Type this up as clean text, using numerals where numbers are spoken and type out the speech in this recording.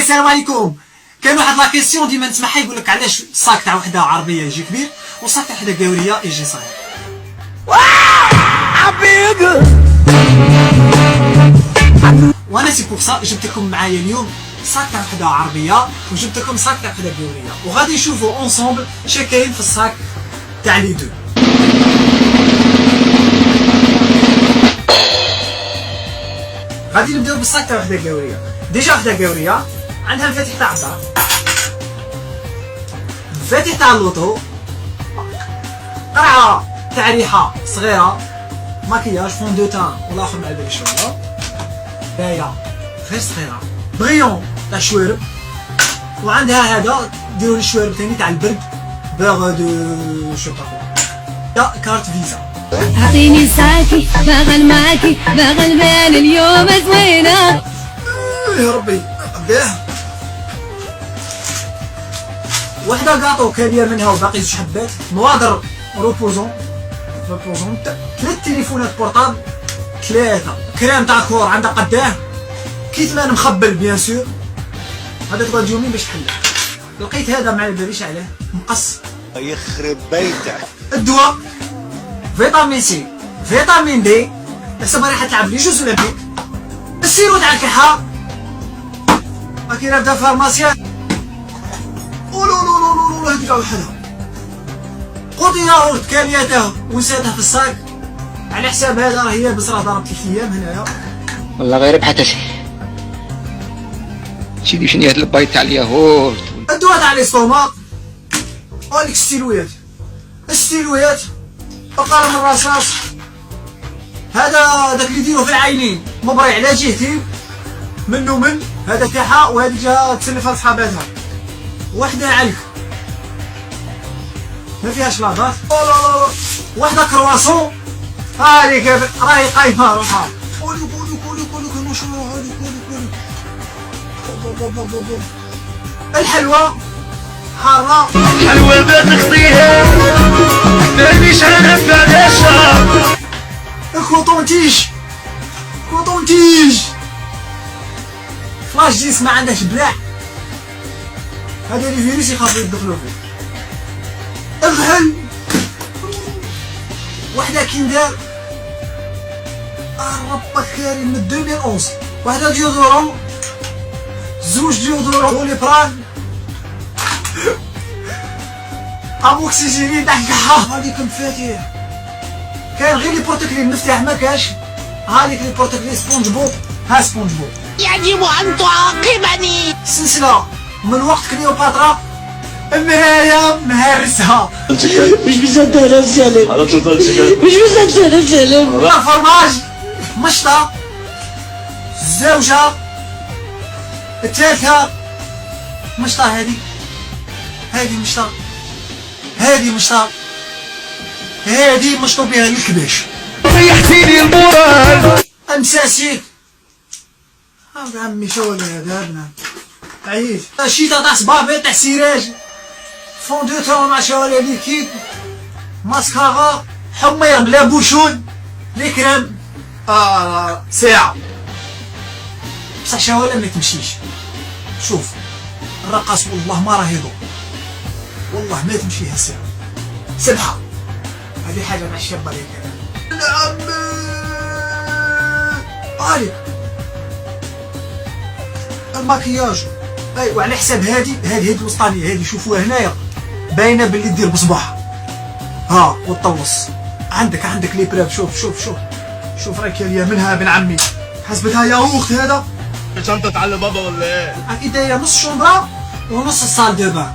السلام عليكم. كاين واحد لا كيسيون ديما نسمعها يقول لك علاش الصاك تاع وحده عربيه يجي كبير والصاك تاع وحده قاوريه يجي صغير. وانا سي بوغ سا جبت لكم معايا اليوم صاك تاع وحده عربيه وجبت لكم صاك تاع وحده قاوريه وغادي نشوفوا اونصومبل شنو كاين في الصاك تاع لي دو. غادي نبداو بالصاك تاع وحده قاوريه. ديجا وحده قاوريه عندها المفاتيح تاع الدار، المفاتيح تاع اللوطو، قرعه تاع ريحه صغيره، ماكياج فون دو تان ولا اخر معلبه شويه باينه غير صغيره، بريون تاع الشوارب، وعندها هذا ديروا الشوارب ثاني تاع البرد باغ دو شو با كارت فيزا. اعطيني ساكي باغا معاكي باغا البال اليوم زوينه يا ربي باه. وحده كاطو كبير منها وباقي زوج حبات، نواضر روبوزونت، ثلاث تليفونات بورطابل، ثلاثه كريم تاع كور عندها قداه، كيتمان مخبل بيان سور، هذا تقعد يومين باش تحلها. لقيت هذا ما على باليش عليه مقص يخرب بيتك. الدواء فيتامين سي، فيتامين دي، حسب رايحه تلعب لي جوز ولا بيك، السيرو تاع الكحه، راكي نبدا فارماسيان. اولولولولولو هذيك وحدها. قوطي ياغورت كالياتها ونسيتها في الصاك، على حساب هذا راه هي بس راه ضربت 3 ايام هنايا. والله غير بحال شي. سيدي شنو هاد البايط تاع الياغورت؟ الدواء تاع ليستوماك، هاذيك الستيلويات، وقلم الرصاص، هذا داك اللي يديروه في العينين مبري على جهتين منو من هذا كحه وهذه جهه تسلفها لصحاباتها، وحده علك ما فيهاش لاغاط، وحده كرواسون هاذيك راهي قايمه روحها. قولي المشروع هاذي قولي الحلوى حاره، حلوة ما تخطيها مانيش انا بلاشها. كوطونتيج فلاش جيس ما عندهش بلاع، هذا لي فيروس يخافوا يدخلوا فيه. الغل وحده كيندار ربك كريم من 2011، وحده ديودورون، زوج ديودورون وليبران، اموكسيجينين تاع الكحه. هذيك المفاتيح كاين غير لي بورتكلي المفتاح ما كاش، هذيك لي بورتكلي سبونج بوب، ها سبونج بوب. يجب ان تعاقبني. سلسله من وقت كليوباترا، المرايه مهرسها، مش مصدق نفسي عليك، مش مصدق نفسي عليك. فرماج، مشطه، الزوجه الثالثه، مشطه هذه مشطو بها الكباش. ريحتيني المورال. امساسيك هذا عمي شو هذا ابنا عيش شيطه تاع صبابي تاع سيراج، فون دو تون مع شوالي ليكيد، ماسكارا، حمير بلا بوشون، لي كريم ساعه بصح شوالي ما تمشيش. شوف الرقاص والله ما راه يضو، والله ما تمشيها الساعه سبحه. هذه حاجه مع الشابه اللي كان نعم الماكياج اي، وعلى حساب هذه الوسطانيه هذه شوفوها هنايا باينه باللي دير بصباح ها وتطلص. عندك لي بروف، شوف راهي كاليه منها بن عمي، حسبتها ياغورت هذا. شنطة على بابا ولا ايه؟ اكيد هي نص شومبرا ونص الصال دو بان.